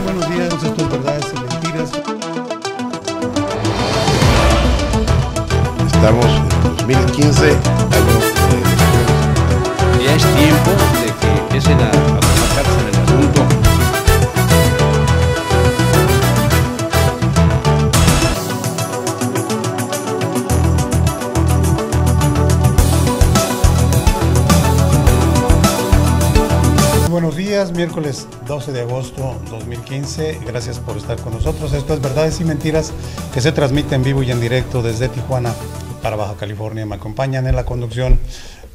buenos días, esto es Verdades y Mentiras. Estamos en 2015, año de elecciones. Ya es tiempo de que empiecen a trabajarse en el asunto. Buenos días, miércoles 12 de agosto 2015. Gracias por estar con nosotros. Esto es Verdades y Mentiras, que se transmite en vivo y en directo desde Tijuana para Baja California. Me acompañan en la conducción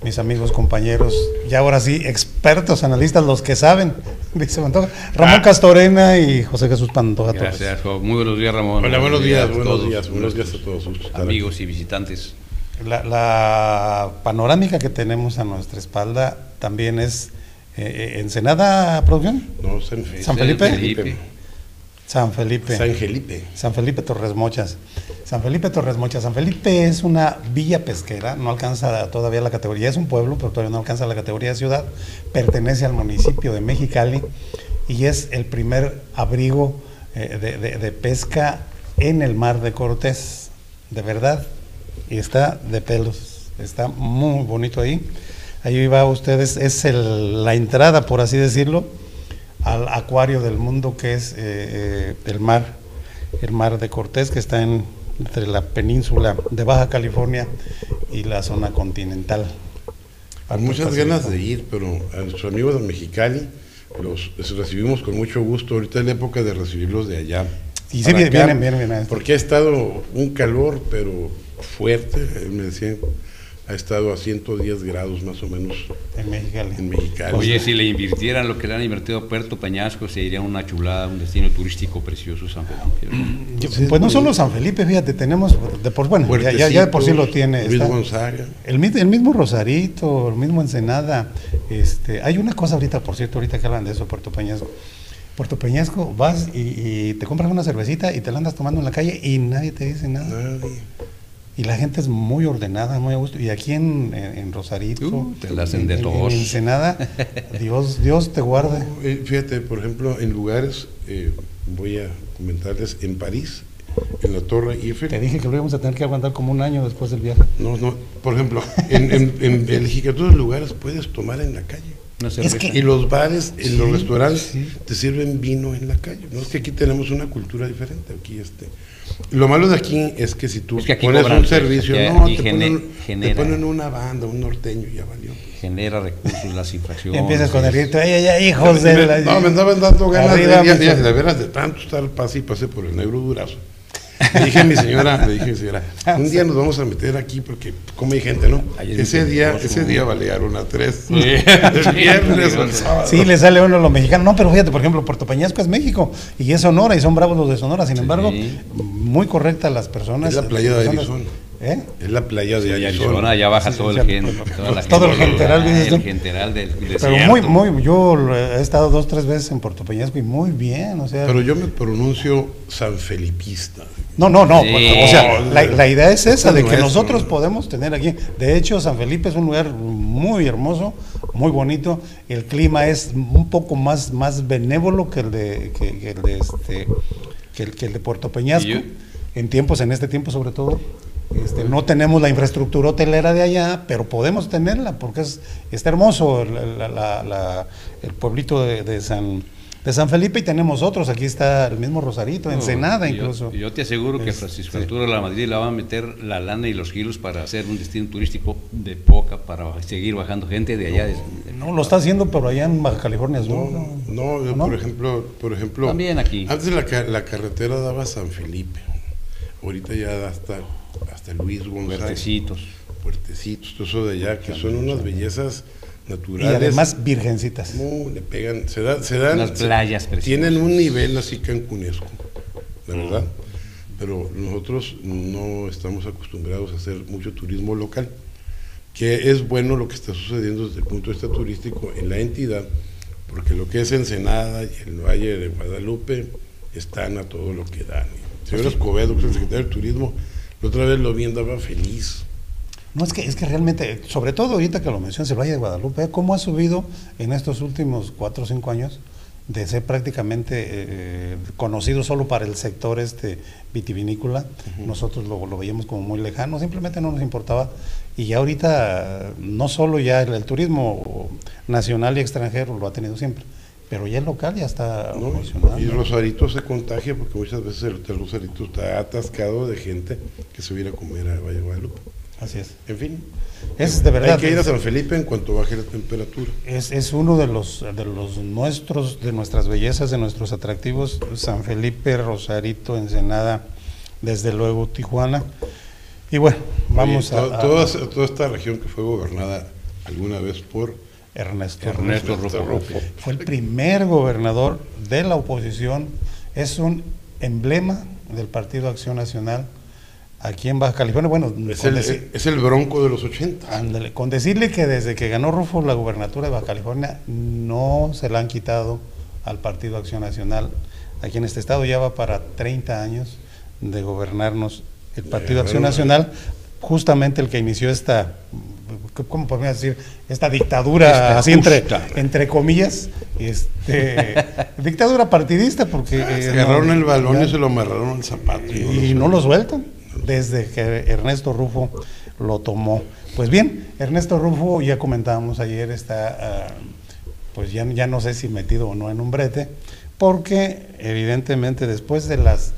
mis amigos, compañeros, y ahora sí, expertos, analistas, los que saben, dice Pantoja, Ramón Castorena y José Jesús Pantoja. Gracias, muy buenos días, Ramón. Hola, buenos días a todos. Amigos y visitantes. La panorámica que tenemos a nuestra espalda también es Ensenada, ¿producción? No, San Felipe. San Felipe Torres Mochas. San Felipe es una villa pesquera, no alcanza todavía la categoría, es un pueblo, pero todavía no alcanza la categoría de ciudad. Pertenece al municipio de Mexicali y es el primer abrigo de pesca en el mar de Cortés, de verdad, y está de pelos, está muy bonito ahí. Ahí va ustedes, es la entrada, por así decirlo, al acuario del mundo, que es el mar de Cortés, que está entre la península de Baja California y la zona continental. Con muchas ganas de ir, pero a nuestros amigos de Mexicali los recibimos con mucho gusto. Ahorita es la época de recibirlos de allá. Y sí, vienen. Porque ha estado un calor, pero fuerte, me decían. Ha estado a 110 grados más o menos en Mexicali. Oye, si le invirtieran lo que le han invertido a Puerto Peñasco, sería una chulada, un destino turístico precioso San Felipe. Pues no solo San Felipe, fíjate, tenemos, ya de por sí lo tiene. Luis Gonzaga. El mismo Rosarito, el mismo Ensenada. Hay una cosa ahorita, por cierto, ahorita que hablan de eso, Puerto Peñasco. Puerto Peñasco, vas y te compras una cervecita y te la andas tomando en la calle y nadie te dice nada. Nadie. Y la gente es muy ordenada, muy a gusto. Y aquí en Rosarito, te la hacen de todos. En Ensenada, Dios te guarde. Fíjate, por ejemplo, en lugares, voy a comentarles, en París, en la Torre Eiffel. Te dije que lo íbamos a tener que aguantar como un año después del viaje. No, por ejemplo, en Bélgica, todos los lugares puedes tomar en la calle. Y los bares, en los restaurantes, te sirven vino en la calle. No es que aquí tenemos una cultura diferente. Aquí lo malo de aquí es que si tú pones un servicio, te ponen una banda, un norteño y ya valió. Genera recursos, las infracciones. Empiezas con el grito, hijos de la... No, me andaban dando ganas de veras de tanto estar pasé por el Negro Durazo. Le dije a mi señora, un día nos vamos a meter aquí porque como hay gente, ¿no? Ese día balearon a 3. El viernes o el sábado. Sí, le sale uno a los mexicanos. No, pero fíjate, por ejemplo, Puerto Peñasco es México y es Sonora y son bravos los de Sonora. Sin embargo, muy correctas las personas. Es la playa de Arizona. Es la playa de Arizona. Ya baja todo el gente. Todo el genteral, el genteral del pero muy, yo he estado 2 o 3 veces en Puerto Peñasco y muy bien, o sea. Pero yo me pronuncio sanfelipista. No, o sea, la idea es esa, de que nosotros podemos tener aquí. De hecho, San Felipe es un lugar muy hermoso, muy bonito. El clima es un poco más benévolo que el de Puerto Peñasco. En este tiempo sobre todo. No tenemos la infraestructura hotelera de allá, pero podemos tenerla porque está hermoso el pueblito de San Felipe, y tenemos otros. Aquí está el mismo Rosarito, Ensenada incluso. Yo te aseguro que Francisco Arturo La Madrid la va a meter la lana y los kilos para hacer un destino turístico de poca, para seguir bajando gente de allá. No, lo está haciendo, pero allá en Baja California Sur. No, por ejemplo, también aquí. Antes la carretera daba a San Felipe, ahorita ya da hasta Luis Gonzaga. Puertecitos, todo eso de allá, que son unas bellezas naturales. Y además virgencitas. Le pegan, se dan las playas preciosas. Tienen un nivel así cancunesco, la verdad. Pero nosotros no estamos acostumbrados a hacer mucho turismo local, que es bueno lo que está sucediendo desde el punto de vista turístico en la entidad, porque lo que es Ensenada y el Valle de Guadalupe están a todo lo que dan. Señor Escobedo, que es el secretario de Turismo, la otra vez lo vi, andaba feliz. No, es que realmente, sobre todo ahorita que lo mencionas, el Valle de Guadalupe, ¿cómo ha subido en estos últimos 4 o 5 años de ser prácticamente conocido solo para el sector vitivinícola. Nosotros lo veíamos como muy lejano, simplemente no nos importaba, y ya ahorita no solo ya el turismo nacional y extranjero lo ha tenido siempre, pero ya el local ya está funcionando. Y Rosarito se contagia porque muchas veces el Hotel Rosarito está atascado de gente que se viene a comer a Valle de Guadalupe. Así es. En fin, es de verdad. Hay que ir a San Felipe en cuanto baje la temperatura. Es uno de nuestras bellezas, de nuestros atractivos, San Felipe, Rosarito, Ensenada, desde luego Tijuana. Y bueno, vamos toda esta región que fue gobernada alguna vez por Ernesto Rufo. Fue el primer gobernador de la oposición, es un emblema del Partido Acción Nacional aquí en Baja California. Bueno, es el Bronco de los 80. Ándale, con decirle que desde que ganó Rufo la gubernatura de Baja California no se la han quitado al Partido Acción Nacional. Aquí en este estado ya va para 30 años de gobernarnos el Partido Acción Nacional, justamente el que inició esta, ¿cómo podemos decir? Esta dictadura, así entre comillas, dictadura partidista, porque se agarraron el balón y se lo amarraron al zapato. Y no lo sueltan desde que Ernesto Rufo lo tomó. Pues bien, Ernesto Rufo, ya comentábamos ayer, está pues ya no sé si metido o no en un brete, porque evidentemente después de las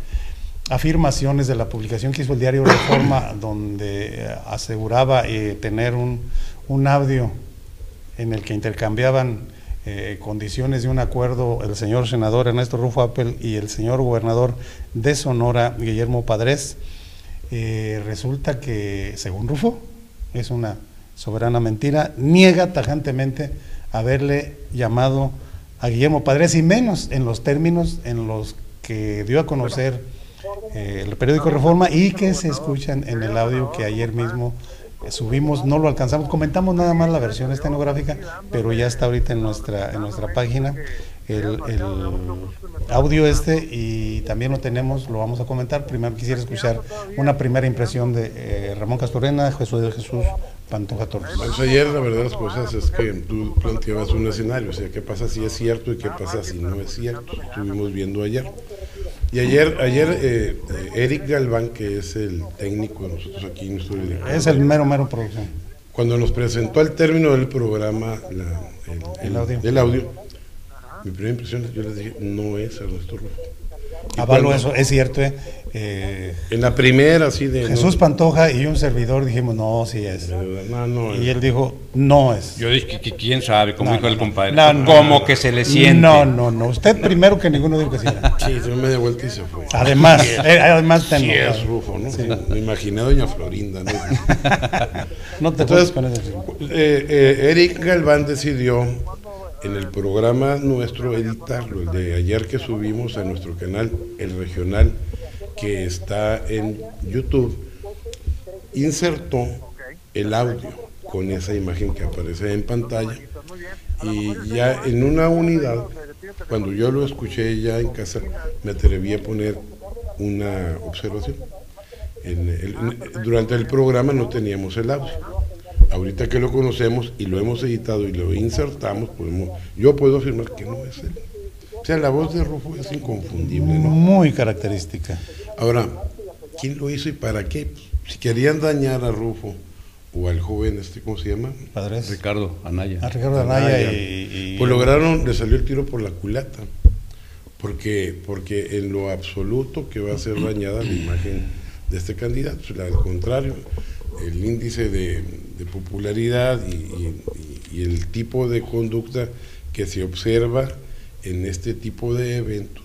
afirmaciones de la publicación que hizo el diario Reforma, donde aseguraba tener un audio en el que intercambiaban condiciones de un acuerdo el señor senador Ernesto Rufo Appel y el señor gobernador de Sonora, Guillermo Padres, resulta que, según Rufo, es una soberana mentira, niega tajantemente haberle llamado a Guillermo Padres, y menos en los términos en los que dio a conocer el periódico Reforma y que se escuchan en el audio que ayer mismo subimos. No lo alcanzamos, comentamos nada más la versión estenográfica, pero ya está ahorita en nuestra página el audio y también lo tenemos, lo vamos a comentar. Primero quisiera escuchar una primera impresión de Ramón Castorena, Jesús Pantoja Torres. Pues ayer la verdad de las cosas es que tú planteabas un escenario, o sea, qué pasa si es cierto y qué pasa si no es cierto. Estuvimos viendo ayer. Y ayer Eric Galván, que es el técnico de nosotros aquí, nuestro director, es el mero producción. Cuando nos presentó al término del programa el audio, mi primera impresión, yo les dije, no es Ernesto Rufo. Avalo eso, es cierto. En la primera, así de... Jesús Pantoja y un servidor dijimos, no, sí es. No, y él dijo, no es. Yo dije que quién sabe, como dijo el compadre. Como que se le siente. No. Usted primero que ninguno dijo que sí. Sí, se me dio vuelta y se fue. Además, sí es Rufo, ¿no? Sí. Me imaginé a doña Florinda, ¿no? No te Entonces, con eso. Eric Galván decidió en el programa nuestro editarlo, el de ayer que subimos a nuestro canal, el regional, que está en YouTube, insertó el audio con esa imagen que aparece en pantalla, y ya en una unidad, cuando yo lo escuché ya en casa, me atreví a poner una observación. Durante el programa no teníamos el audio. Ahorita que lo conocemos y lo hemos editado y lo insertamos, yo puedo afirmar que no es él. O sea, la voz de Rufo es inconfundible, ¿no? Muy característica. Ahora, ¿quién lo hizo y para qué? Si querían dañar a Rufo o al joven, ¿cómo se llama? Padres. Ricardo Anaya. Ricardo Anaya pues le salió el tiro por la culata. Porque en lo absoluto que va a ser dañada la imagen de este candidato. O sea, al contrario, el índice de popularidad y el tipo de conducta que se observa en este tipo de eventos,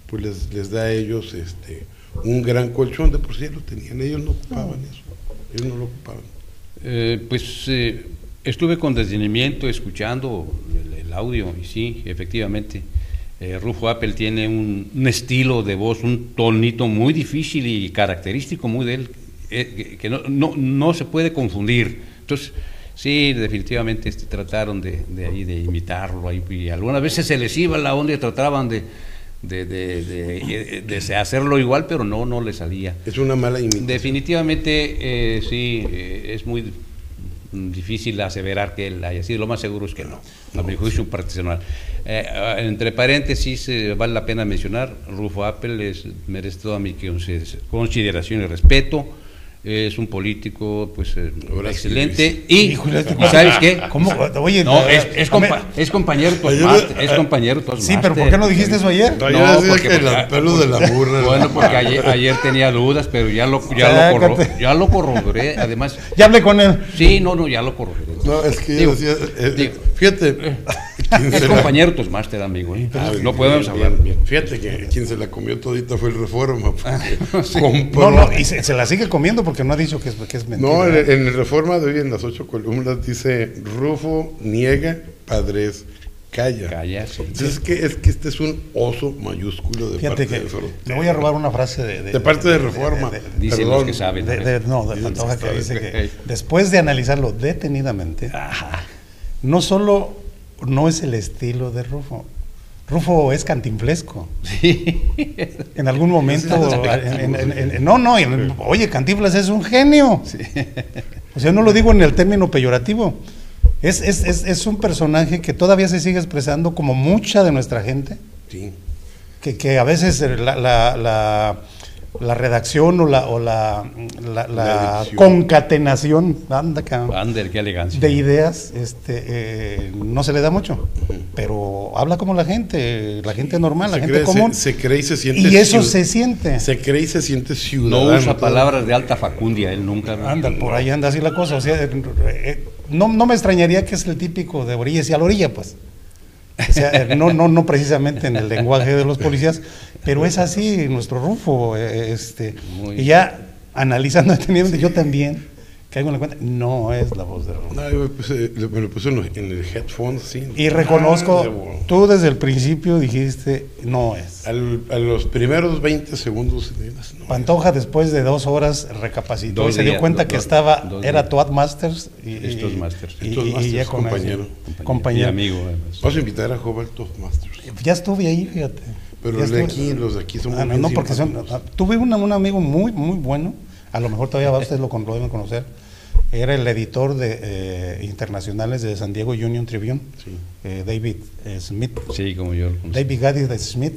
pues les da a ellos un gran colchón. De por sí lo tenían, ellos no ocupaban eso, ellos no lo ocupaban. Estuve con detenimiento escuchando el audio y sí, efectivamente, Rufo Appel tiene un estilo de voz, un tonito muy difícil y característico muy de él, que no se puede confundir. Entonces, sí, definitivamente trataron de imitarlo, y algunas veces se les iba la onda y trataban de hacerlo igual, pero no le salía. Es una mala imitación. Definitivamente, sí, es muy difícil aseverar que él haya sido. Lo más seguro es que no, a mi juicio personal. Entre paréntesis, vale la pena mencionar, Rufo Appel merece toda mi consideración y respeto. Es un político pues excelente y ¿sabes qué? ¿Cómo? Oye, no, es compañero Toastmaster. Sí, pero ¿por qué no dijiste eso ayer? No, porque el pelo de la burra. Bueno, porque ayer tenía dudas, pero ya lo corroboré, además. ¿Ya hablé con él? Sí, no, ya lo corroboré. No, es que yo decía, fíjate. Es compañero Toastmaster, amigo. No podemos hablar. Bien. Fíjate que quien se la comió todita fue el Reforma. Sí. No, y se la sigue comiendo porque no ha dicho que es mentira. No, en el Reforma de hoy, en las 8 columnas, dice: Rufo niega, Padres calla. Sí. Entonces es que este es un oso mayúsculo de Fíjate parte que de Soros. le voy a robar una frase de parte de Reforma. Dicen los que saben. De Pantoja, que dice que después de analizarlo detenidamente, no solo no es el estilo de Rufo. Rufo es cantinflesco. Sí. En algún momento. Oye, Cantinflas es un genio. Sí. O sea, no lo digo en el término peyorativo. Es un personaje que todavía se sigue expresando como mucha de nuestra gente. Sí. Que a veces la redacción o la concatenación qué elegancia, de ideas no se le da mucho, pero habla como la gente normal, la gente común. Se cree y se siente. Y eso se siente. Se cree y se siente ciudadano. No usa palabras de alta facundia, él nunca. Anda, por ahí anda así la cosa. O sea, no me extrañaría que es el típico de orillas y a la orilla, pues. O sea, no precisamente en el lenguaje de los policías, pero es así nuestro Rufo. Y ya analizando detenidamente, yo también caigo en la cuenta, no es la voz de Rufo. No, me lo puse en el headphone, sí. Y reconozco, tú desde el principio dijiste, no es. A los primeros 20 segundos. No, Pantoja, después de 2 horas, recapacitó y se dio cuenta que era Toastmasters. Estos Masters. Y ya con compañero. Y amigo, además. Vamos a invitar a Joven Toastmasters. Ya estuve ahí, fíjate. Pero los de aquí son muy no, porque tuve un amigo muy, muy bueno, a lo mejor todavía ustedes lo deben conocer. Era el editor de internacionales de San Diego Union Tribune, sí. David Smith. Sí, como yo lo conocí. David Gaddy Smith,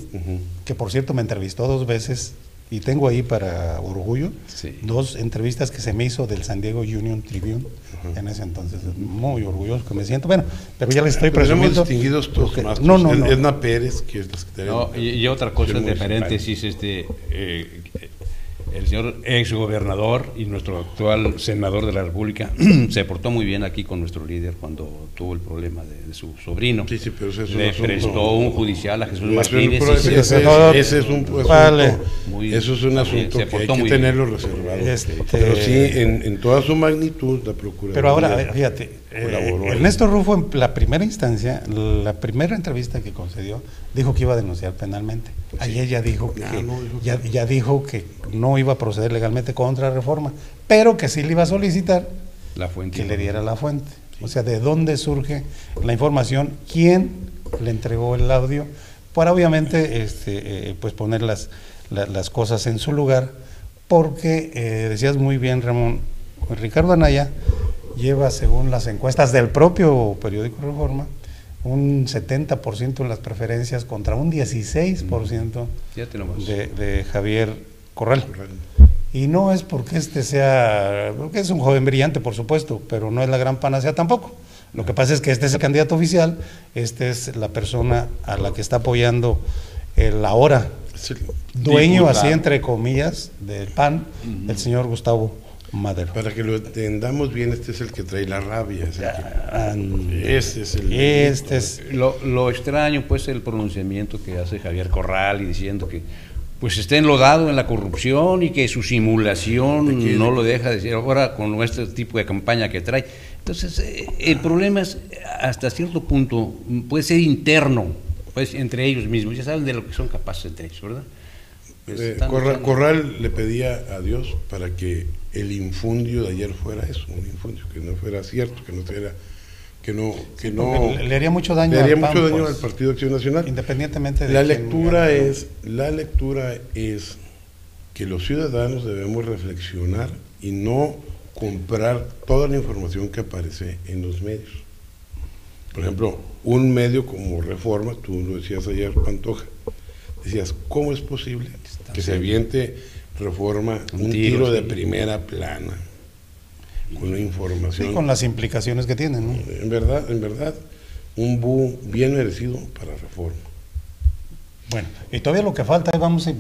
que por cierto me entrevistó 2 veces, y tengo ahí para orgullo 2 entrevistas que se me hizo del San Diego Union Tribune en ese entonces. Muy orgulloso que me siento. Bueno, pero ya les estoy presumiendo. Distinguidos todos más. No. Edna Pérez, que es la secretaria. No, y otra cosa de paréntesis, el señor exgobernador y nuestro actual senador de la República se portó muy bien aquí con nuestro líder cuando tuvo el problema de su sobrino. Sí, pero eso es le prestó un judicial a Jesús Martínez. Ese es un asunto. Eso es un asunto que hay que tenerlo reservado. Pero sí, en toda su magnitud, la Procuraduría. Pero ahora, a ver, fíjate, Ernesto Rufo, en la primera instancia, la primera entrevista que concedió, dijo que iba a denunciar penalmente. Ayer ya dijo que no iba a proceder legalmente contra Reforma, pero que sí le iba a solicitar la fuente, que le diera la fuente. Sí. O sea, de dónde surge la información, quién le entregó el audio, para obviamente pues poner las cosas en su lugar, porque decías muy bien, Ramón, Ricardo Anaya lleva, según las encuestas del propio periódico Reforma, un 70% en las preferencias contra un 16% de Javier Corral. Y no es porque porque es un joven brillante, por supuesto, pero no es la gran panacea tampoco. Lo que pasa es que este es el candidato oficial, es la persona a la que está apoyando el ahora dueño, así entre comillas, del PAN, el señor Gustavo Madero. Para que lo entendamos bien, este es el que trae la rabia. Lo extraño, pues, el pronunciamiento que hace Javier Corral y diciendo que pues está enlodado en la corrupción y que su simulación no lo deja decir ahora con este tipo de campaña que trae. Entonces, el problema es, hasta cierto punto, puede ser interno, pues, entre ellos mismos. Ya saben de lo que son capaces entre ellos, ¿verdad? Corral le pedía a Dios para que el infundio de ayer fuera eso, un infundio, que no fuera cierto, le haría mucho daño, al Partido Acción Nacional, independientemente de la lectura es que los ciudadanos debemos reflexionar y no comprar toda la información que aparece en los medios. Por ejemplo, un medio como Reforma, tú lo decías ayer, Pantoja, decías, ¿cómo es posible que se aviente Reforma un tiro de primera plana con la información? Sí, con las implicaciones que tienen, ¿no? En verdad, un bu bien merecido para Reforma. Bueno, y todavía lo que falta, vamos a ir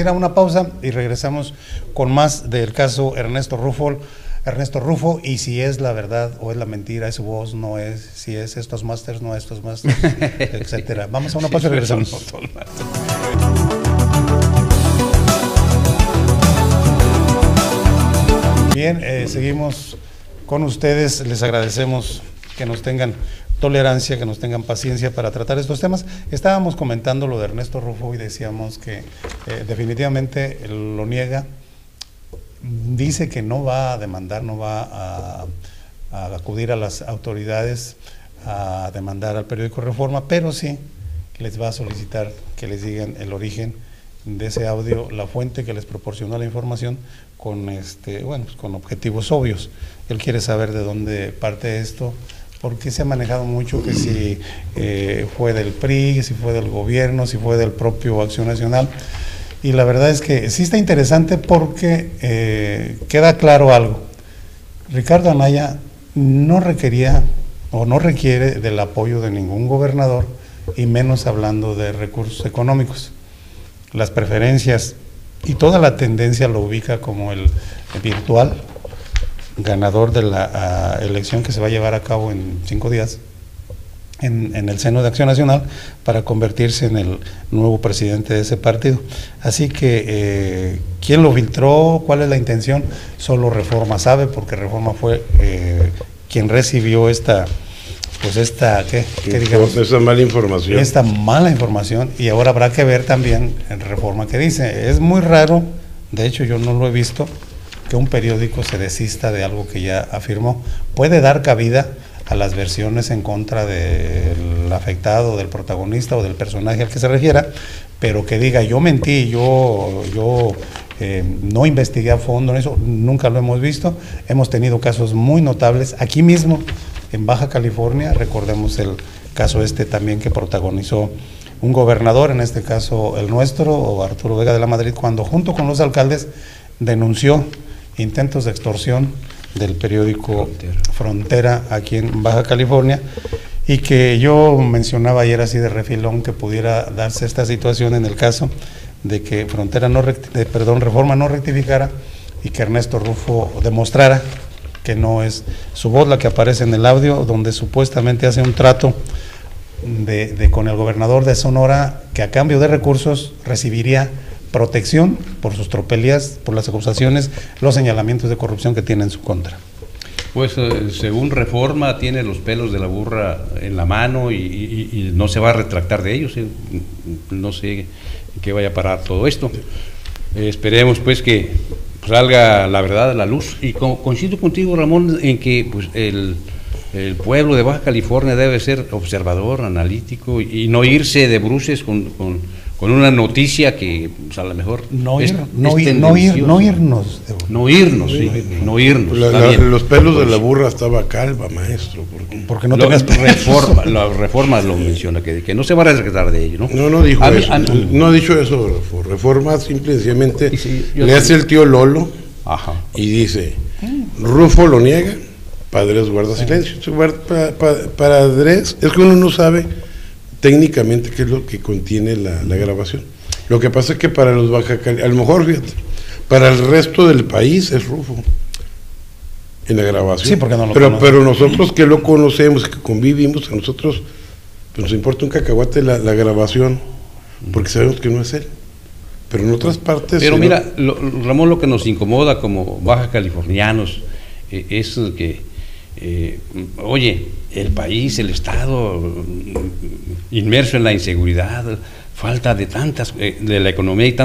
a una pausa y regresamos con más del caso Ernesto Rufo, y si es la verdad o es la mentira, es su voz, no es, si es estos másters, no estos másters, etcétera. Vamos a una pausa y regresamos. Bien, seguimos con ustedes, les agradecemos que nos tengan tolerancia, que nos tengan paciencia para tratar estos temas. Estábamos comentando lo de Ernesto Rufo y decíamos que definitivamente lo niega, dice que no va a demandar, no va a acudir a las autoridades a demandar al periódico Reforma, pero sí les va a solicitar que les digan el origen de ese audio, la fuente que les proporcionó la información con con objetivos obvios. Él quiere saber de dónde parte esto, porque se ha manejado mucho que si fue del PRI, si fue del gobierno, si fue del propio Acción Nacional, y la verdad es que sí está interesante porque queda claro algo. Ricardo Anaya no requería o no requiere del apoyo de ningún gobernador, y menos hablando de recursos económicos. Las preferencias y toda la tendencia lo ubica como el virtual ganador de la elección que se va a llevar a cabo en 5 días en el seno de Acción Nacional para convertirse en el nuevo presidente de ese partido. Así que, ¿quién lo filtró? ¿Cuál es la intención? Solo Reforma sabe, porque Reforma fue quien recibió esta mala información. Esta mala información, y ahora habrá que ver también en Reforma qué dice. Es muy raro, de hecho yo no lo he visto, que un periódico se desista de algo que ya afirmó. Puede dar cabida a las versiones en contra del afectado, del protagonista o del personaje al que se refiera, pero que diga yo mentí, yo no investigué a fondo en eso, nunca lo hemos visto. Hemos tenido casos muy notables aquí mismo en Baja California, recordemos el caso también que protagonizó un gobernador, en este caso el nuestro, Arturo Vega de la Madrid, cuando junto con los alcaldes denunció intentos de extorsión del periódico Frontera aquí en Baja California, y que yo mencionaba ayer así de refilón que pudiera darse esta situación en el caso de que Reforma no rectificara y que Ernesto Rufo demostrara que no es su voz la que aparece en el audio, donde supuestamente hace un trato con el gobernador de Sonora, que a cambio de recursos recibiría protección por sus tropelías, por las acusaciones, los señalamientos de corrupción que tiene en su contra. Pues según Reforma tiene los pelos de la burra en la mano y no se va a retractar de ellos. No sé en qué vaya a parar todo esto. Esperemos pues que salga la verdad a la luz, y coincido contigo, Ramón, en que pues el pueblo de Baja California debe ser observador, analítico, y no irse de bruces con una noticia que pues, a lo mejor no irnos. Los pelos de la burra estaba calva, maestro. Porque no la Reforma lo menciona, que no se va a retratar de ello, ¿no? No dijo eso. No ha dicho eso. Reforma simplemente le hace el tío Lolo. Ajá. Y dice, Rufo lo niega, Padres guarda silencio. Para Andrés, es que uno no sabe técnicamente qué es lo que contiene la grabación. Lo que pasa es que para los Baja California, a lo mejor, fíjate, para el resto del país es Rufo en la grabación. Sí, porque no lo pero nosotros que lo conocemos, que convivimos, a nosotros nos importa un cacahuate la grabación, porque sabemos que no es él. Pero en otras partes... Pero mira, Ramón, lo que nos incomoda como baja californianos es que, oye, el país, el Estado, inmerso en la inseguridad, falta de la economía y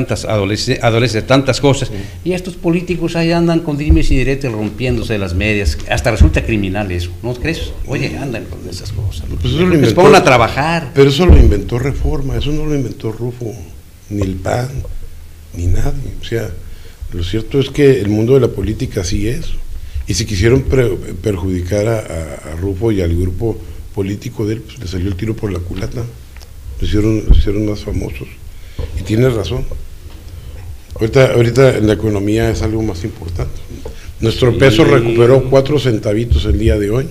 adolece tantas cosas, y estos políticos ahí andan con dimes y diretes rompiéndose las medias, hasta resulta criminal eso, ¿no crees? Oye, andan con esas cosas, pues se ponen a trabajar. Pero eso lo inventó Reforma, eso no lo inventó Rufo, ni el PAN, ni nadie. O sea, Lo cierto es que el mundo de la política así es. Y si quisieron perjudicar a Rufo y al grupo político de él, pues le salió el tiro por la culata. Lo hicieron más famosos. Y tiene razón. Ahorita en la economía es algo más importante. Nuestro peso recuperó 4 centavitos el día de hoy.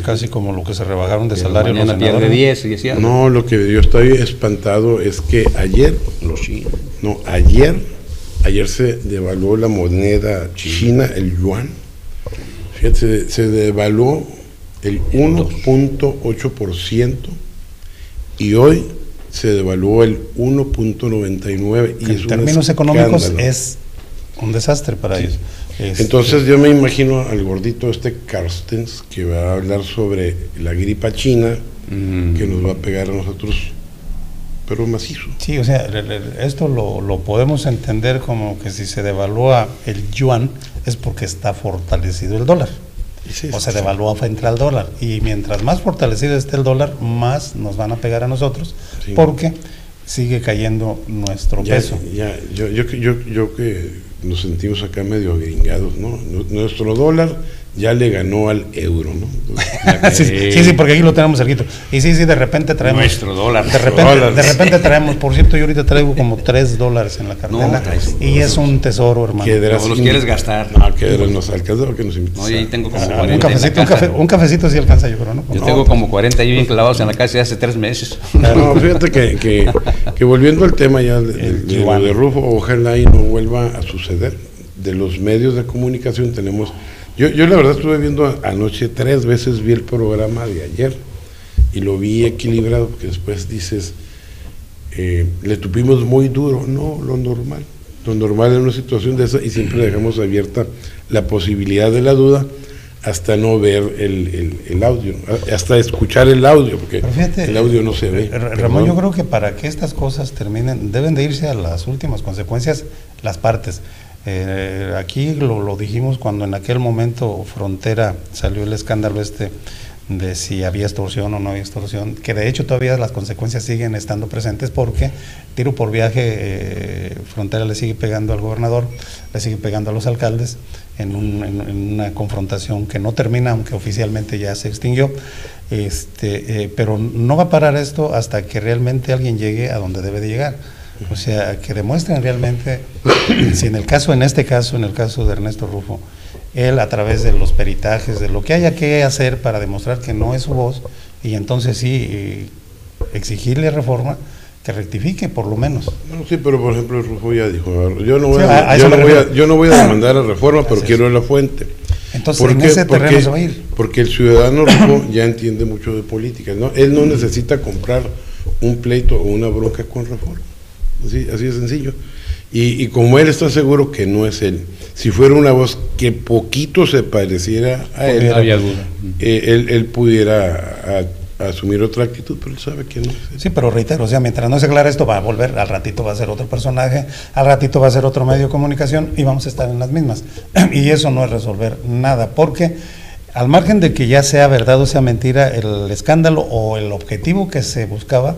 Casi como lo que se rebajaron de salario. Mañana pierde 10 y decía. No, lo que yo estoy espantado es que ayer se devaluó la moneda china, el yuan. Fíjate, se devaluó el 1.8% y hoy se devaluó el 1.99%. Y en términos económicos es un desastre para ellos. Entonces yo me imagino al gordito Carstens que va a hablar sobre la gripa china que nos va a pegar a nosotros, pero macizo. Sí, o sea, esto lo podemos entender como que si se devalúa el yuan es porque está fortalecido el dólar. O se devalúa frente al dólar. Y mientras más fortalecido esté el dólar, más nos van a pegar a nosotros, porque sigue cayendo nuestro peso. Yo que nos sentimos acá medio gringados, ¿no? Nuestro dólar ya le ganó al euro, ¿no? Sí, porque aquí lo tenemos cerquito. Y sí, de repente traemos... Nuestro dólar. De repente traemos, por cierto, yo ahorita traigo como $3 en la cartera. Y es un tesoro, hermano. No los quieres gastar. No, que nos alcanza porque nos invitas. No, ahí tengo como 40. Un cafecito sí alcanza, yo creo, ¿no? Yo tengo como 40 ahí bien clavados en la casa hace 3 meses. No, fíjate que volviendo al tema ya de Rufo, ojalá y no vuelva a suceder. De los medios de comunicación tenemos... Yo la verdad estuve viendo anoche 3 veces, vi el programa de ayer y lo vi equilibrado, porque después dices, le tupimos muy duro. No, lo normal en una situación de esa, y siempre dejamos abierta la posibilidad de la duda hasta no ver el audio, hasta escuchar el audio, porque fíjate, el audio no se ve. Ramón, yo creo que para que estas cosas terminen, deben de irse a las últimas consecuencias las partes. Aquí lo dijimos cuando en aquel momento Frontera salió el escándalo de si había extorsión o no había extorsión, que de hecho todavía las consecuencias siguen estando presentes, porque tiro por viaje Frontera le sigue pegando al gobernador, le sigue pegando a los alcaldes en una confrontación que no termina, aunque oficialmente ya se extinguió, pero no va a parar esto hasta que realmente alguien llegue a donde debe de llegar. O sea, que demuestren realmente, si en el caso de Ernesto Rufo, él a través de los peritajes, de lo que haya que hacer para demostrar que no es su voz, y entonces sí exigirle reforma, que rectifique por lo menos. No, sí, pero por ejemplo Rufo ya dijo, yo no voy a demandar a reforma, pero quiero la fuente. Entonces en ese terreno se va a ir. Porque el ciudadano Rufo ya entiende mucho de política, ¿no? Él no necesita comprar un pleito o una bronca con reforma. Así de sencillo. Y como él está seguro que no es él, si fuera una voz que poquito se pareciera a él, había duda. Él pudiera asumir otra actitud, pero él sabe que no es él. Sí, pero reitero, o sea, mientras no se aclare esto, va a volver, al ratito va a ser otro personaje, al ratito va a ser otro medio de comunicación y vamos a estar en las mismas. Y eso no es resolver nada, porque al margen de que ya sea verdad o sea mentira, el escándalo o el objetivo que se buscaba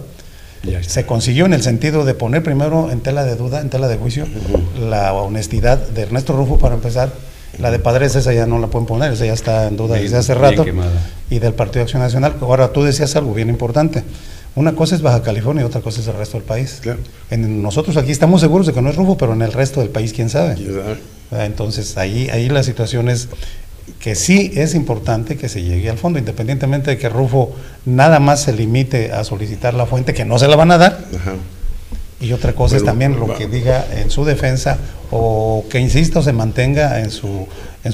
se consiguió, en el sentido de poner primero en tela de duda, en tela de juicio, la honestidad de Ernesto Rufo, para empezar. La de Padres, esa ya no la pueden poner, esa ya está en duda desde hace rato, y del Partido Acción Nacional. Ahora, tú decías algo bien importante, una cosa es Baja California y otra cosa es el resto del país. Claro. Nosotros aquí estamos seguros de que no es Rufo, pero en el resto del país, quién sabe. Entonces ahí la situación es que sí es importante que se llegue al fondo, independientemente de que Rufo nada más se limite a solicitar la fuente, que no se la van a dar. Ajá. Y otra cosa es también lo que diga en su defensa, o que insista o se mantenga en su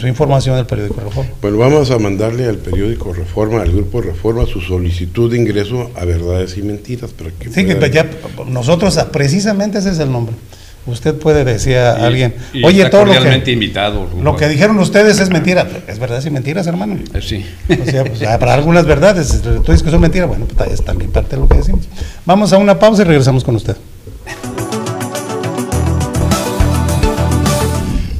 información del periódico Reforma. Bueno, vamos a mandarle al periódico Reforma, al grupo Reforma, su solicitud de ingreso a Verdades y Mentiras. Para que sí, que ya nosotros, precisamente ese es el nombre. Usted puede decir a alguien, oye, todo lo que dijeron ustedes es mentira. ¿Es verdad y mentiras, hermano? Sí. O sea, pues, para algunas verdades, tú dices que son mentiras, bueno, pues es también parte de lo que decimos. Vamos a una pausa y regresamos con usted.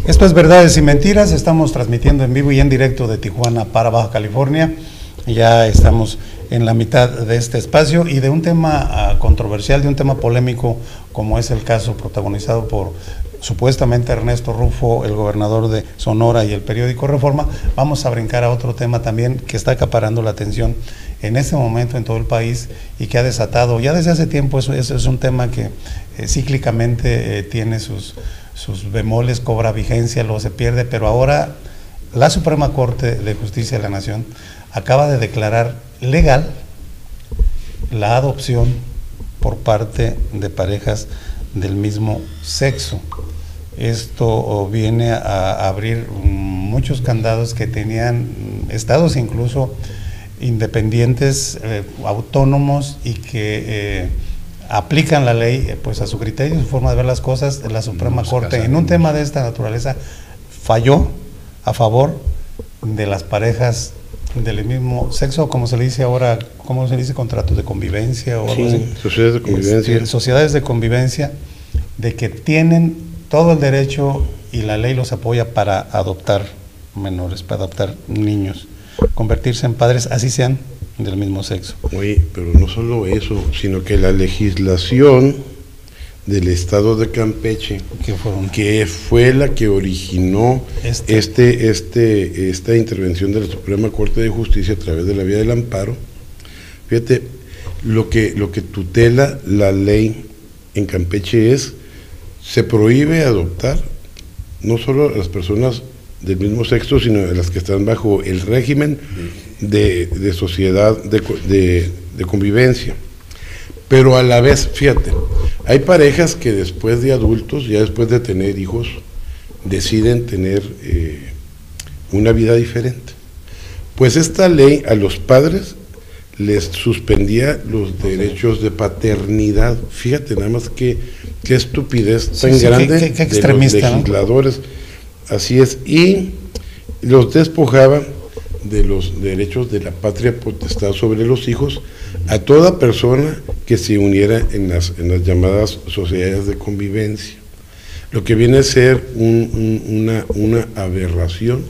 Esto es Verdades y Mentiras, estamos transmitiendo en vivo y en directo de Tijuana para Baja California. Ya estamos en la mitad de este espacio y de un tema controversial, de un tema polémico, como es el caso protagonizado por supuestamente Ernesto Rufo, el gobernador de Sonora, y el periódico Reforma, vamos a brincar a otro tema también que está acaparando la atención en este momento en todo el país y que ha desatado, ya desde hace tiempo, eso es un tema que cíclicamente tiene sus bemoles, cobra vigencia, luego se pierde, pero ahora la Suprema Corte de Justicia de la Nación acaba de declarar legal la adopción por parte de parejas del mismo sexo. Esto viene a abrir muchos candados que tenían estados incluso independientes, autónomos, y que aplican la ley pues a su criterio, su forma de ver las cosas. La Suprema Corte en un tema de esta naturaleza falló a favor de las parejas del mismo sexo, como se le dice ahora, ¿cómo se le dice? Contratos de convivencia o algo así. Sociedades de convivencia. Sociedades de convivencia, de que tienen todo el derecho y la ley los apoya para adoptar menores, para adoptar niños, convertirse en padres, así sean del mismo sexo. Oye, pero no solo eso, sino que la legislación del estado de Campeche, que fue la que originó esta intervención de la Suprema Corte de Justicia a través de la vía del amparo. Fíjate, lo que tutela la ley en Campeche se prohíbe adoptar no solo a las personas del mismo sexo, sino a las que están bajo el régimen de sociedad de convivencia. Pero a la vez, fíjate, hay parejas que después de adultos, ya después de tener hijos, deciden tener una vida diferente. Pues esta ley a los padres les suspendía los derechos de paternidad. Fíjate nada más qué estupidez tan grande qué extremista, de los legisladores. ¿No? Así es, y los despojaba de los derechos de la patria potestad sobre los hijos a toda persona que se uniera en las llamadas sociedades de convivencia, lo que viene a ser una aberración,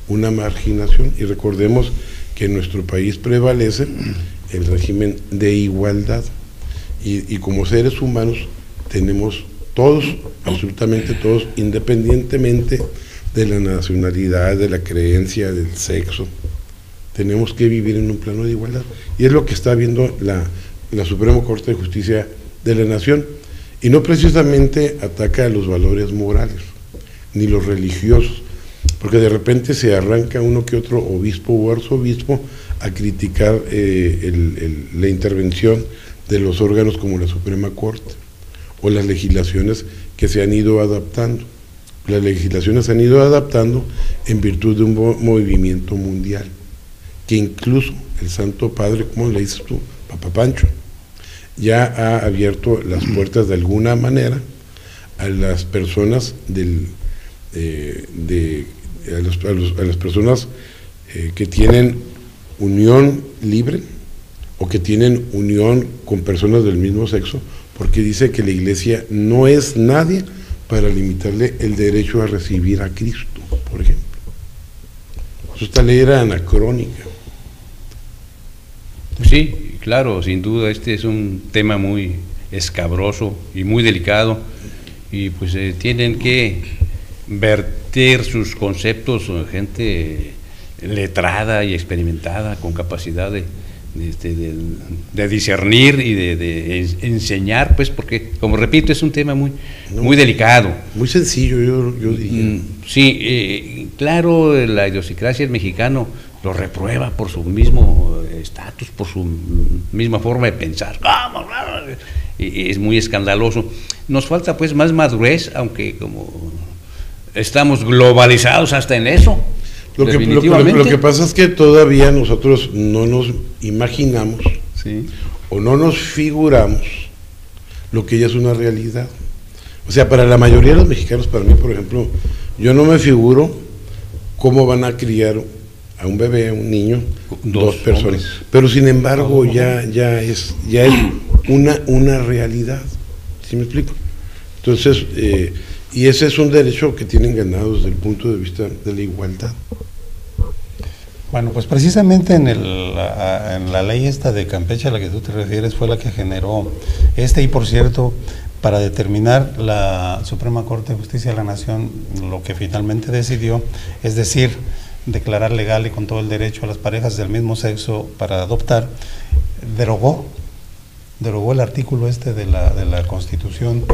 una marginación. Y recordemos que en nuestro país prevalece el régimen de igualdad, y como seres humanos tenemos todos, absolutamente todos, independientemente de la nacionalidad, de la creencia, del sexo, tenemos que vivir en un plano de igualdad, y es lo que está viendo la Suprema Corte de Justicia de la Nación, y no precisamente ataca a los valores morales ni los religiosos, porque de repente se arranca uno que otro obispo o arzobispo a criticar la intervención de los órganos como la Suprema Corte o las legislaciones que se han ido adaptando. Las legislaciones se han ido adaptando en virtud de un movimiento mundial, que incluso el Santo Padre, como le dices tú, Papa Pancho, ya ha abierto las puertas de alguna manera a las personas a las personas que tienen unión libre o que tienen unión con personas del mismo sexo, porque dice que la Iglesia no es nadie para limitarle el derecho a recibir a Cristo, por ejemplo. Esta ley era anacrónica. Sí, claro, sin duda este es un tema muy escabroso y muy delicado, y pues tienen que verter sus conceptos gente letrada y experimentada, con capacidad de discernir y de enseñar, pues, porque, como repito, es un tema muy delicado. Muy sencillo, yo diría. Sí, claro, la idiosincrasia del mexicano lo reprueba por su mismo estatus, por su misma forma de pensar. Y es muy escandaloso. Nos falta pues más madurez, aunque como estamos globalizados hasta en eso. Lo que pasa es que todavía nosotros no nos imaginamos, ¿sí?, o no nos figuramos lo que ya es una realidad. O sea, para la mayoría de los mexicanos, para mí, por ejemplo, yo no me figuro cómo van a criar a un bebé, a un niño, dos personas. Pero sin embargo ya es una realidad. ¿Sí me explico? Entonces, y ese es un derecho que tienen ganado desde el punto de vista de la igualdad. Bueno, pues precisamente en la ley esta de Campeche a la que tú te refieres fue la que generó y por cierto, para determinar la Suprema Corte de Justicia de la Nación lo que finalmente decidió, es decir, declarar legal y con todo el derecho a las parejas del mismo sexo para adoptar, derogó el artículo de la Constitución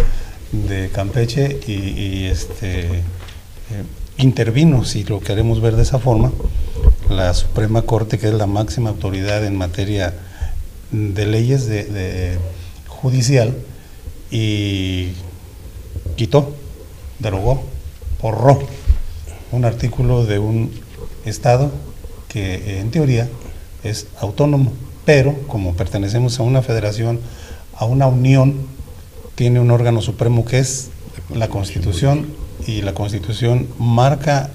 de Campeche y intervino, si lo queremos ver de esa forma, la Suprema Corte, que es la máxima autoridad en materia de leyes judicial, y quitó, derogó, borró un artículo de un estado que en teoría es autónomo, pero como pertenecemos a una federación, a una unión, tiene un órgano supremo que es la Constitución, y la Constitución marca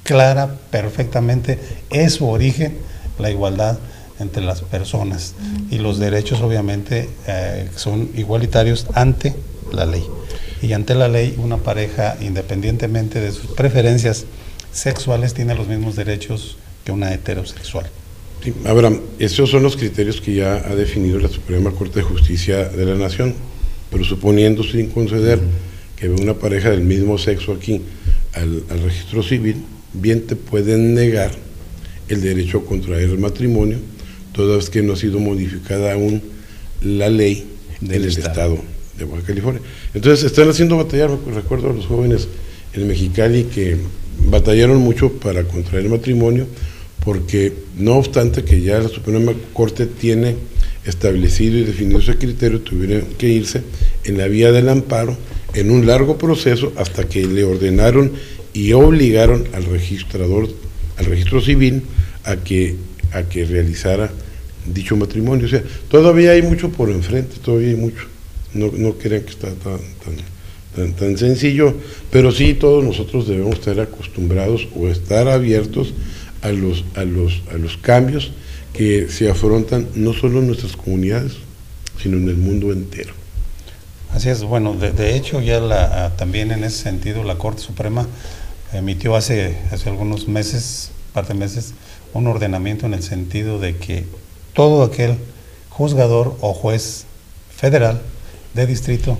clara, perfectamente, es su origen, la igualdad entre las personas, y los derechos obviamente son igualitarios ante la ley. Y ante la ley, una pareja, independientemente de sus preferencias sexuales, tiene los mismos derechos que una heterosexual. Sí, Abraham, esos son los criterios que ya ha definido la Suprema Corte de Justicia de la Nación, pero suponiendo, sin conceder, que una pareja del mismo sexo aquí al registro civil, bien te pueden negar el derecho a contraer el matrimonio, toda vez que no ha sido modificada aún la ley del Estado de Baja California. Entonces están haciendo batallar, recuerdo a los jóvenes en Mexicali que batallaron mucho para contraer el matrimonio, porque no obstante que ya la Suprema Corte tiene establecido y definido ese criterio, tuvieron que irse en la vía del amparo en un largo proceso hasta que le ordenaron y obligaron al registrador, al registro civil, a que realizara dicho matrimonio. O sea, todavía hay mucho por enfrente, todavía hay mucho. No crean que está tan sencillo, pero sí todos nosotros debemos estar acostumbrados o estar abiertos a los cambios que se afrontan no solo en nuestras comunidades, sino en el mundo entero. Así es. Bueno, de hecho ya también en ese sentido la Corte Suprema emitió hace algunos meses, parte de meses, un ordenamiento en el sentido de que todo aquel juzgador o juez federal de distrito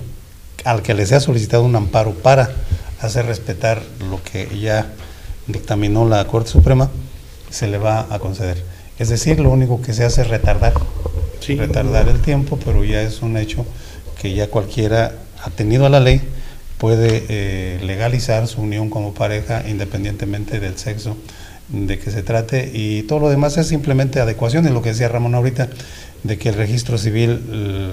al que le sea solicitado un amparo para hacer respetar lo que ya dictaminó la Corte Suprema, se le va a conceder. Es decir, lo único que se hace es retardar el tiempo, pero ya es un hecho que ya cualquiera, atenido a la ley, puede legalizar su unión como pareja independientemente del sexo de que se trate, y todo lo demás es simplemente adecuación, es lo que decía Ramón ahorita, de que el registro civil,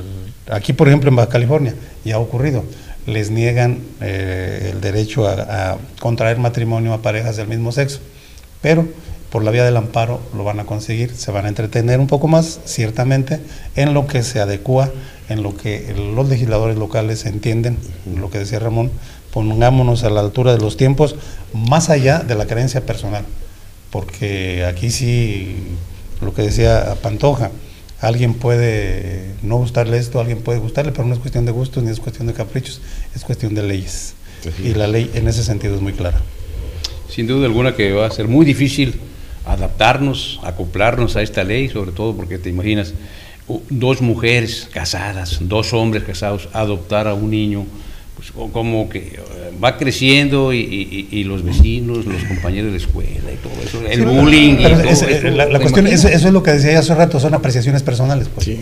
aquí por ejemplo en Baja California, ya ha ocurrido, les niegan el derecho a contraer matrimonio a parejas del mismo sexo, pero por la vía del amparo lo van a conseguir, se van a entretener un poco más, ciertamente, en lo que se adecua, en lo que los legisladores locales entienden, lo que decía Ramón, pongámonos a la altura de los tiempos, más allá de la creencia personal, porque aquí sí, lo que decía Pantoja, alguien puede no gustarle esto, alguien puede gustarle, pero no es cuestión de gustos ni es cuestión de caprichos, es cuestión de leyes. Y la ley en ese sentido es muy clara. Sin duda alguna que va a ser muy difícil adaptarnos, acoplarnos a esta ley, sobre todo porque te imaginas dos mujeres casadas, dos hombres casados, adoptar a un niño, pues como que va creciendo y los vecinos, los compañeros de la escuela y todo eso, el bullying. Y todo eso, la cuestión, eso es lo que decía hace rato, son apreciaciones personales. Pues. Sí.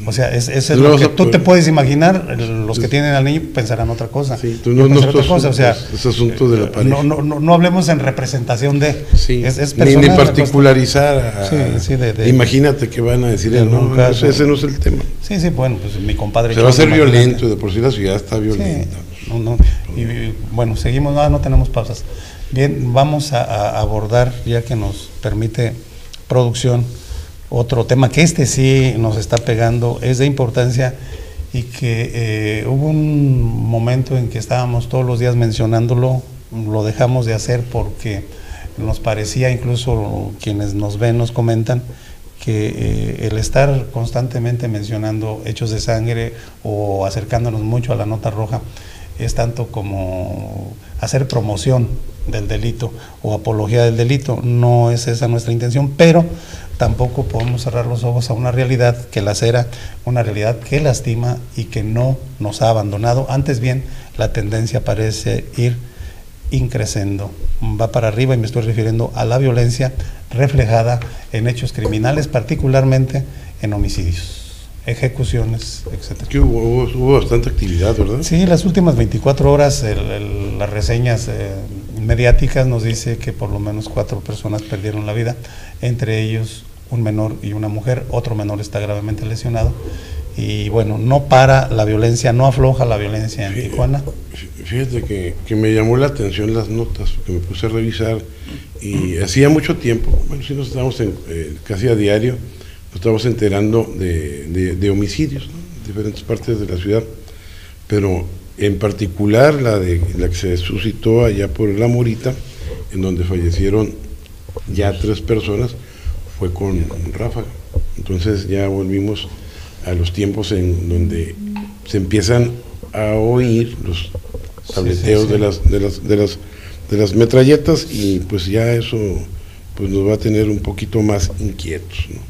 O sea, es lo que tú te puedes imaginar, los que tienen al niño pensarán otra cosa. Sí, tú otra cosa, o sea, es asunto de la pareja. No hablemos en representación de. Sí. Es personal, ni particularizar. Imagínate que van a decir, ese no es el tema. Sí, bueno, pues mi compadre. Se va a ser violento, de por sí la ciudad está violenta. Y bueno, seguimos, no tenemos pausas. Bien, vamos a abordar, ya que nos permite producción, otro tema que sí nos está pegando, es de importancia, y que hubo un momento en que estábamos todos los días mencionándolo, lo dejamos de hacer porque nos parecía, incluso quienes nos ven nos comentan, que el estar constantemente mencionando hechos de sangre o acercándonos mucho a la nota roja es tanto como hacer promoción del delito o apología del delito. No es esa nuestra intención, pero tampoco podemos cerrar los ojos a una realidad que lacera, una realidad que lastima y que no nos ha abandonado. Antes bien, la tendencia parece ir increciendo, va para arriba, y me estoy refiriendo a la violencia reflejada en hechos criminales, particularmente en homicidios, ejecuciones, etcétera. Que hubo bastante actividad, ¿verdad? Sí, las últimas 24 horas, las reseñas mediáticas nos dice que por lo menos 4 personas perdieron la vida, entre ellos un menor y una mujer. Otro menor está gravemente lesionado. Y bueno, no para la violencia, no afloja la violencia en Tijuana. Fíjate que me llamó la atención las notas, porque me puse a revisar, y hacía mucho tiempo, bueno, sí nos estábamos casi a diario, nos estábamos enterando de homicidios, ¿no?, en diferentes partes de la ciudad, pero en particular la que se suscitó allá por La Morita, en donde fallecieron ya 3 personas, fue con ráfaga. Entonces ya volvimos a los tiempos en donde se empiezan a oír los tableteos de las metralletas, y pues ya eso pues nos va a tener un poquito más inquietos, ¿no?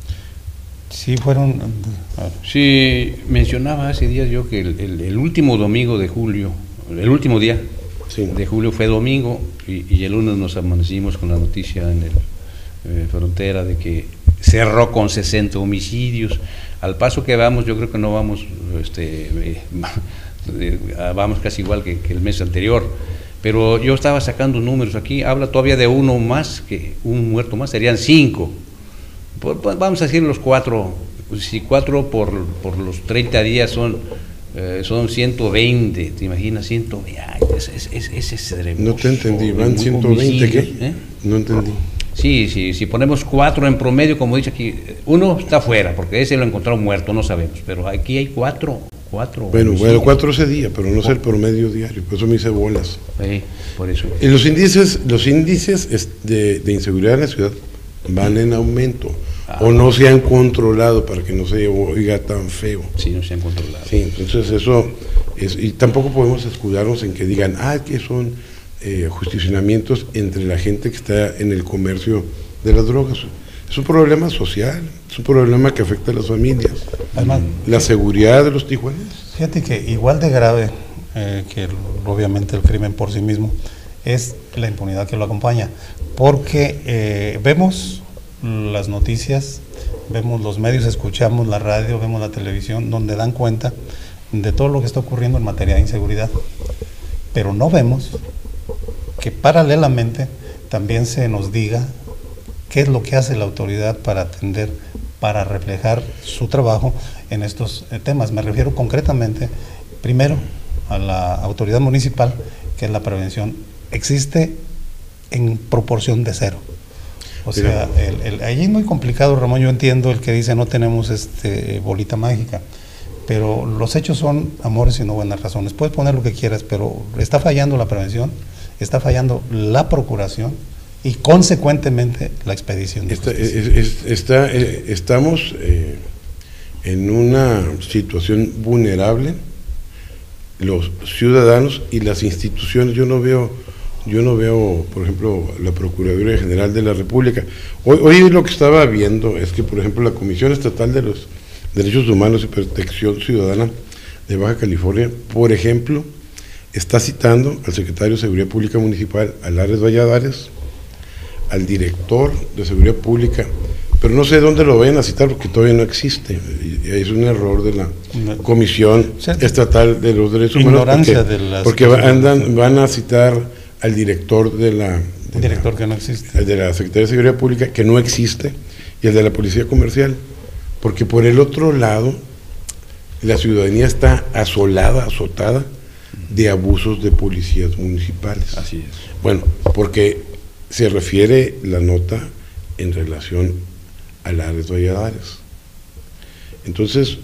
Sí, fueron... Sí, mencionaba hace días yo que el último domingo de julio, el último día de julio fue domingo, y el lunes nos amanecimos con la noticia en el frontera de que cerró con 60 homicidios. Al paso que vamos, yo creo que no vamos, vamos casi igual que el mes anterior, pero yo estaba sacando números aquí, habla todavía de uno más, que un muerto más, serían 5. Vamos a decir los 4, si 4 por los 30 días son 120, ¿te imaginas? 120, es no te entendí, van 120, ¿qué? No entendí. Sí, si ponemos 4 en promedio, como dice aquí, uno está afuera, porque ese lo encontraron muerto, no sabemos, pero aquí hay 4. Bueno, 4 ese día, pero no es el promedio diario, por eso me hice bolas. Por eso. Y los índices de inseguridad en la ciudad van en aumento, o no se han controlado, para que no se oiga tan feo. Sí, no se han controlado. Sí, entonces eso es, y tampoco podemos escudarnos en que digan, que son justicionamientos entre la gente que está en el comercio de las drogas. Es un problema social, es un problema que afecta a las familias. Además, la seguridad de los tijuaneses. Fíjate que igual de grave que obviamente el crimen por sí mismo es la impunidad que lo acompaña, porque vemos las noticias, vemos los medios, escuchamos la radio, vemos la televisión, donde dan cuenta de todo lo que está ocurriendo en materia de inseguridad, pero no vemos que paralelamente también se nos diga qué es lo que hace la autoridad para atender, para reflejar su trabajo en estos temas. Me refiero concretamente, primero, a la autoridad municipal, que es la prevención. Existe en proporción de 0. O sea, ahí es muy complicado, Ramón. Yo entiendo el que dice no tenemos bolita mágica, pero los hechos son amores y no buenas razones. Puedes poner lo que quieras, pero está fallando la prevención, está fallando la procuración y consecuentemente la expedición de justicia. Estamos en una situación vulnerable, los ciudadanos y las instituciones. Yo no veo, por ejemplo, la Procuraduría General de la República. Hoy lo que estaba viendo es que, por ejemplo, la Comisión Estatal de los Derechos Humanos y Protección Ciudadana de Baja California, por ejemplo, está citando al secretario de Seguridad Pública Municipal, Alares Valladares, al director de Seguridad Pública, pero no sé dónde lo vayan a citar porque todavía no existe. Es un error de la Comisión Estatal de los Derechos Humanos, porque van a citar al director que no existe, el de la Secretaría de Seguridad Pública, que no existe, y el de la Policía Comercial, porque por el otro lado la ciudadanía está azotada de abusos de policías municipales. Así es. Bueno, porque se refiere la nota en relación a Alares Valladares. Entonces,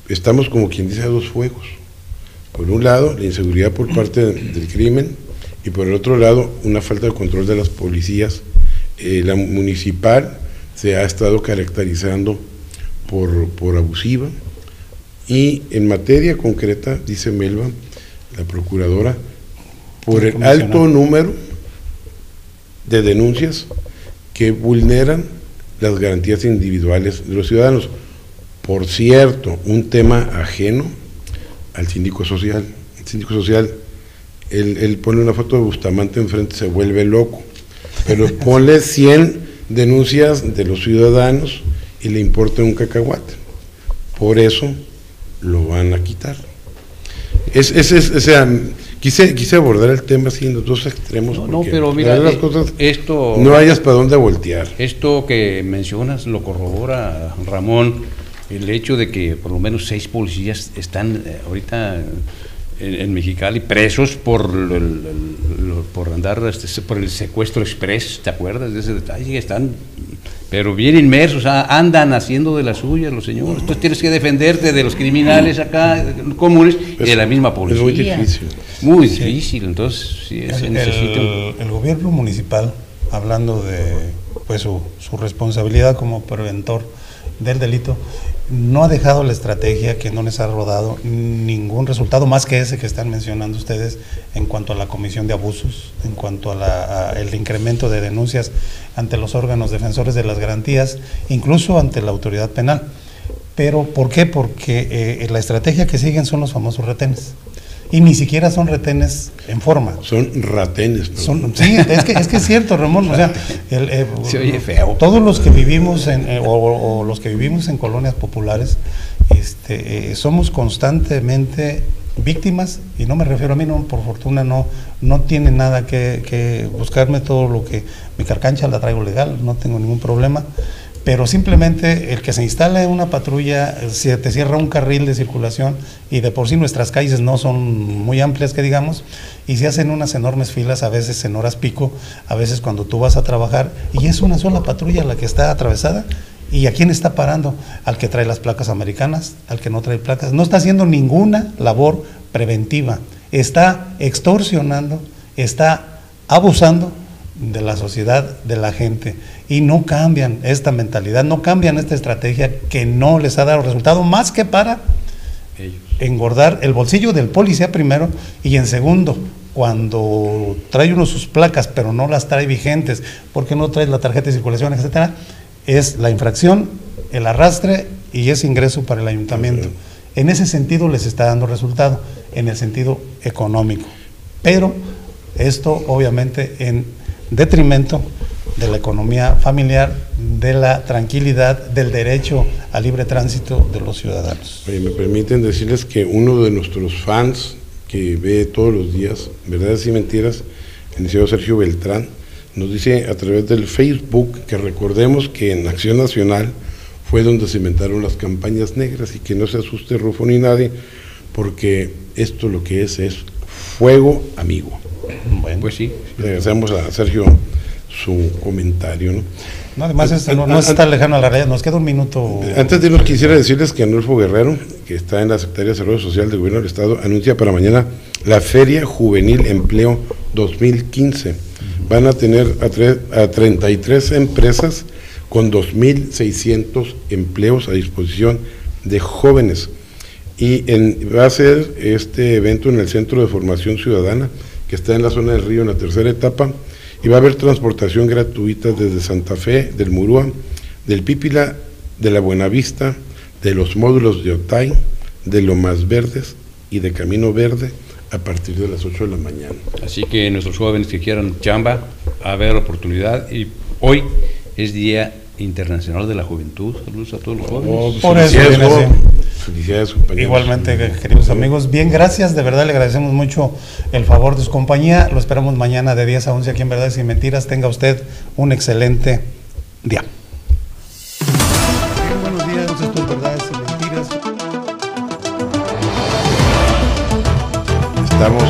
estamos como quien dice a dos fuegos. Por un lado, la inseguridad por parte del crimen, y por el otro lado, una falta de control de las policías. La municipal se ha estado caracterizando por abusiva, y en materia concreta, dice Melba, la procuradora, por el alto número de denuncias que vulneran las garantías individuales de los ciudadanos. Por cierto, un tema ajeno al síndico social. El síndico social, él pone una foto de Bustamante enfrente, se vuelve loco, pero ponle 100 denuncias de los ciudadanos y le importa un cacahuate. Por eso lo van a quitar. O sea, quise abordar el tema así en los dos extremos. No, pero mira, las cosas, esto no hayas para dónde voltear. Esto que mencionas lo corrobora, Ramón, el hecho de que por lo menos 6 policías están ahorita en Mexicali presos por andar por el secuestro express, ¿te acuerdas de ese detalle? Están, pero bien inmersos, andan haciendo de las suyas los señores. Entonces tienes que defenderte de los criminales acá comunes y de la misma policía. Es muy difícil. Muy difícil, entonces sí, el gobierno municipal, hablando de pues su responsabilidad como preventor del delito, no ha dejado la estrategia, que no les ha rodado ningún resultado más que ese que están mencionando ustedes en cuanto a la comisión de abusos, en cuanto a el incremento de denuncias ante los órganos defensores de las garantías, incluso ante la autoridad penal. Pero ¿por qué? Porque la estrategia que siguen son los famosos retenes. Y ni siquiera son retenes en forma. Son ratenes. Sí, es que es cierto, Ramón. O sea, se oye feo. Todos los que vivimos o los que vivimos en colonias populares, somos constantemente víctimas, y no me refiero a mí, no, por fortuna no tiene nada que buscarme, todo lo que mi carcancha la traigo legal, no tengo ningún problema. Pero simplemente el que se instale una patrulla, si te cierra un carril de circulación, y de por sí nuestras calles no son muy amplias que digamos, y se hacen unas enormes filas, a veces en horas pico, a veces cuando tú vas a trabajar, y es una sola patrulla la que está atravesada, ¿y a quién está parando? Al que trae las placas americanas, al que no trae placas. No está haciendo ninguna labor preventiva, está extorsionando, está abusando de la sociedad, de la gente, y no cambian esta mentalidad, no cambian esta estrategia que no les ha dado resultado más que para engordar el bolsillo del policía primero, y en segundo, cuando trae uno sus placas pero no las trae vigentes, porque no trae la tarjeta de circulación, etcétera, es la infracción, el arrastre y ese ingreso para el ayuntamiento. En ese sentido les está dando resultado, en el sentido económico, pero esto obviamente en detrimento de la economía familiar, de la tranquilidad, del derecho al libre tránsito de los ciudadanos. Oye, me permiten decirles que uno de nuestros fans que ve todos los días, Verdades y Mentiras, el licenciado Sergio Beltrán, nos dice a través del Facebook que recordemos que en Acción Nacional fue donde se inventaron las campañas negras, y que no se asuste Rufo ni nadie, porque esto lo que es fuego amigo. Bueno, pues sí. Le agradecemos a Sergio su comentario, ¿no? No, además no está lejano a la realidad, nos queda un minuto. Antes de irnos, quisiera decirles que Anulfo Guerrero, que está en la Secretaría de Desarrollo Social del Gobierno del Estado, anuncia para mañana la Feria Juvenil Empleo 2015. Van a tener a 33 empresas con 2.600 empleos a disposición de jóvenes. Y va a ser este evento en el Centro de Formación Ciudadana, que está en la zona del Río, en la tercera etapa, y va a haber transportación gratuita desde Santa Fe, del Murúa, del Pípila, de la Buenavista, de los módulos de Otay, de Lomas Verdes y de Camino Verde, a partir de las 8 de la mañana. Así que nuestros jóvenes que quieran chamba, a ver oportunidad, y hoy es Día Internacional de la Juventud. Saludos a todos los jóvenes. Por eso felicidades, compañeros. Igualmente, queridos amigos, bien, gracias, de verdad le agradecemos mucho el favor de su compañía, lo esperamos mañana de 10 a 11 aquí en Verdades y Mentiras. Tenga usted un excelente día. Buenos días, esto es Verdades y Mentiras. Estamos